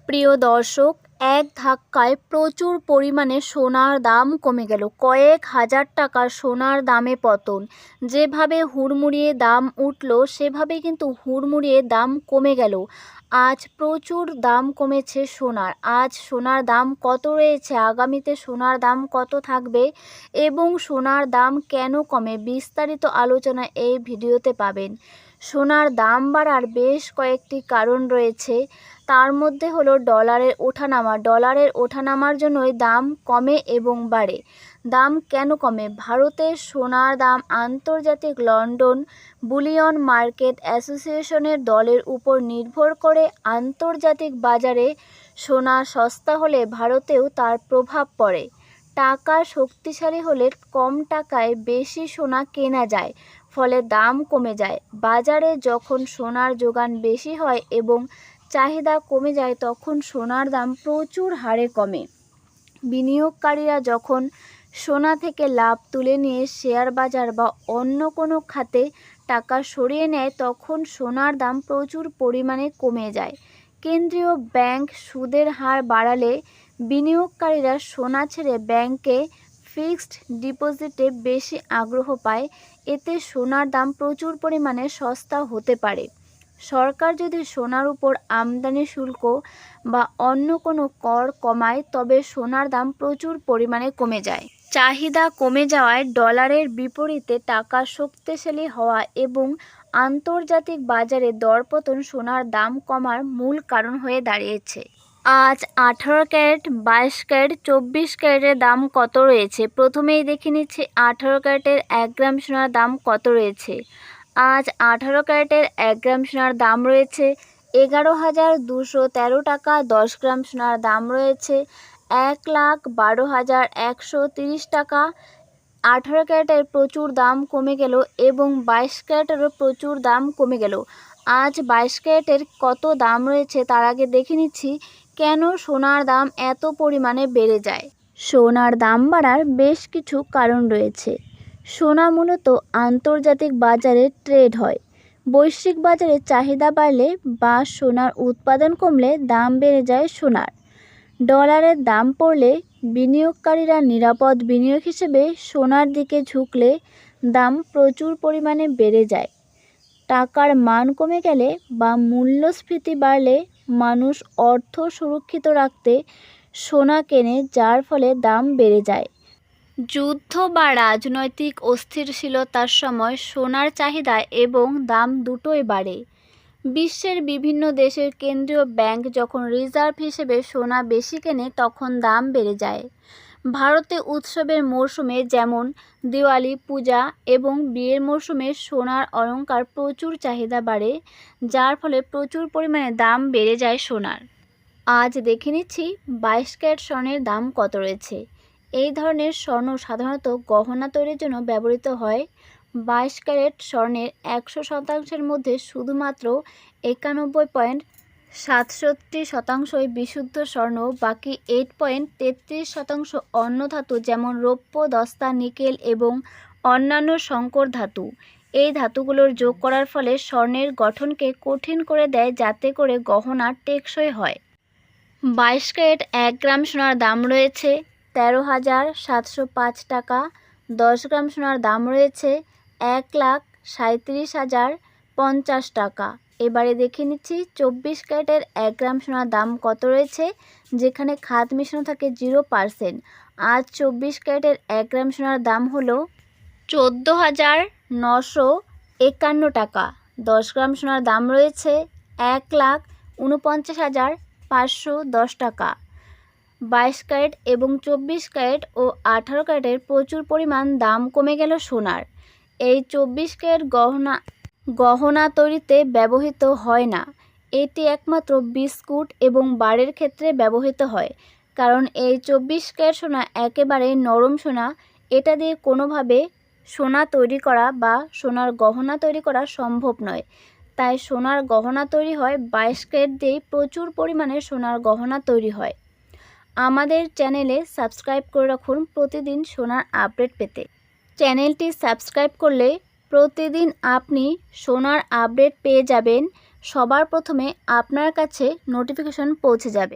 প্রিয় দর্শক, এক ধাক্কায় প্রচুর পরিমাণে সোনার দাম কমে গেল। কয়েক হাজার টাকা সোনার দামে পতন। যেভাবে হুড়মুড়িয়ে দাম উঠল সেভাবে কিন্তু হুড়মুড়িয়ে দাম কমে গেল। আজ প্রচুর দাম কমেছে সোনার। আজ সোনার দাম কত রয়েছে, আগামীতে সোনার দাম কত থাকবে এবং সোনার দাম কেন কমে, বিস্তারিত আলোচনা এই ভিডিওতে পাবেন। সোনার দাম বাড়ার বেশ কয়েকটি কারণ রয়েছে। তার মধ্যে হলো ডলারের ওঠানামা। ডলারের ওঠানামার জন্যই দাম কমে এবং বাড়ে। দাম কেন কমে? ভারতের সোনার দাম আন্তর্জাতিক লন্ডন বুলিয়ন মার্কেট অ্যাসোসিয়েশনের দলের উপর নির্ভর করে। আন্তর্জাতিক বাজারে সোনা সস্তা হলে ভারতেও তার প্রভাব পড়ে। টাকা শক্তিশালী হলে কম টাকায় বেশি সোনা কেনা যায়, ফলে দাম কমে যায়। বাজারে যখন সোনার যোগান বেশি হয় এবং চাহিদা কমে যায় তখন সোনার দাম প্রচুর হারে কমে। বিনিয়োগকারীরা যখন সোনা থেকে লাভ তুলে নিয়ে শেয়ার বাজার বা অন্য কোনো খাতে টাকা সরিয়ে নেয় তখন সোনার দাম প্রচুর পরিমাণে কমে যায়। কেন্দ্রীয় ব্যাংক সুদের হার বাড়ালে বিনিয়োগকারীরা সোনা ছেড়ে ব্যাংকে ফিক্সড ডিপোজিটে বেশি আগ্রহ পায়। এতে সোনার দাম প্রচুর পরিমাণে সস্তা হতে পারে। সরকার যদি সোনার উপর আমদানি শুল্ক বা অন্য কোনো কর কমায় তবে সোনার দাম প্রচুর পরিমাণে কমে যায়। চাহিদা কমে যাওয়ায় ডলারের বিপরীতে টাকা শক্তিশালী হওয়া এবং আন্তর্জাতিক বাজারে দরপতন সোনার দাম কমার মূল কারণ হয়ে দাঁড়িয়েছে। আজ 18 ক্যারেট, 22 ক্যারেট, 24 ক্যারেটের দাম কত রয়েছে? প্রথমেই দেখে নিচ্ছি 18 ক্যারেটের 1 গ্রাম সোনার দাম কত রয়েছে। আজ 18 ক্যারেটের 1 গ্রাম সোনার দাম রয়েছে 11,213 টাকা। 10 গ্রাম সোনার দাম রয়েছে 1,12,130 টাকা। 18 ক্যারেটের প্রচুর দাম কমে গেল এবং 22 ক্যারেটেরও প্রচুর দাম কমে গেল। আজ 22 ক্যারেটের কত দাম রয়েছে তার আগে দেখে নিচ্ছি কেন সোনার দাম এত পরিমাণে বেড়ে যায়। সোনার দাম বাড়ার বেশ কিছু কারণ রয়েছে। সোনা মূলত আন্তর্জাতিক বাজারে ট্রেড হয়। বৈশ্বিক বাজারে চাহিদা বাড়লে বা সোনার উৎপাদন কমলে দাম বেড়ে যায় সোনার। ডলারের দাম পড়লে বিনিয়োগকারীরা নিরাপদ বিনিয়োগ হিসেবে সোনার দিকে ঝুঁকলে দাম প্রচুর পরিমাণে বেড়ে যায়। টাকার মান কমে গেলে বা মূল্যস্ফীতি বাড়লে মানুষ অর্থ সুরক্ষিত রাখতে সোনা কেনে, যার ফলে দাম বেড়ে যায়। যুদ্ধ বা রাজনৈতিক অস্থিরশীলতার সময় সোনার চাহিদা এবং দাম দুটোই বাড়ে। বিশ্বের বিভিন্ন দেশের কেন্দ্রীয় ব্যাংক যখন রিজার্ভ হিসেবে সোনা বেশি কেনে তখন দাম বেড়ে যায়। ভারতে উৎসবের মরশুমে যেমন দিওয়ালি, পূজা এবং বিয়ের মরশুমে সোনার অলংকার প্রচুর চাহিদা বাড়ে, যার ফলে প্রচুর পরিমাণে দাম বেড়ে যায় সোনার। আজ দেখে নিচ্ছি 22 ক্যারেট স্বর্ণের দাম কত রয়েছে। এই ধরনের স্বর্ণ সাধারণত গহনা তৈরির জন্য ব্যবহৃত হয়। 22 ক্যারেট স্বর্ণের 100% মধ্যে শুধুমাত্র 91.67% বিশুদ্ধ স্বর্ণ, বাকি 8.33% অন্য ধাতু যেমন রৌপ্য, দস্তা, নিকেল এবং অন্যান্য সংকর ধাতু। এই ধাতুগুলোর যোগ করার ফলে স্বর্ণের গঠনকে কঠিন করে দেয় যাতে করে গহনা টেকসই হয়। 22 ক্যারেট 1 গ্রাম সোনার দাম রয়েছে 13,705 টাকা। 10 গ্রাম সোনার দাম রয়েছে 1,37,050 টাকা। এবারে দেখে নিচ্ছি 24 ক্যারেটের 1 গ্রাম সোনার দাম কত রয়েছে, যেখানে খাদ মিশানো থাকে 0%। আজ 24 ক্যারেটের 1 গ্রাম সোনার দাম হলো 14,951 টাকা। 10 গ্রাম সোনার দাম রয়েছে 1,49,510 টাকা। 22 ক্যারেট এবং 24 ক্যারেট ও 18 ক্যারেটের প্রচুর পরিমাণ দাম কমে গেল সোনার। এই 24 ক্যারেট গহনা তৈরিতে ব্যবহৃত হয় না। এটি একমাত্র বিস্কুট এবং বারের ক্ষেত্রে ব্যবহৃত হয়, কারণ এই 24 ক্যারেট সোনা একেবারে নরম সোনা। এটা দিয়ে কোনোভাবে সোনা তৈরি করা বা সোনার গহনা তৈরি করা সম্ভব নয়। তাই সোনার গহনা তৈরি হয় 22 ক্যারেট দিয়েই প্রচুর পরিমাণে সোনার গহনা তৈরি হয়। আমাদের চ্যানেলে সাবস্ক্রাইব করে রাখুন প্রতিদিন সোনার আপডেট পেতে। চ্যানেলটি সাবস্ক্রাইব করলে প্রতিদিন আপনি সোনার আপডেট পেয়ে যাবেন। সবার প্রথমে আপনার কাছে নোটিফিকেশন পৌঁছে যাবে।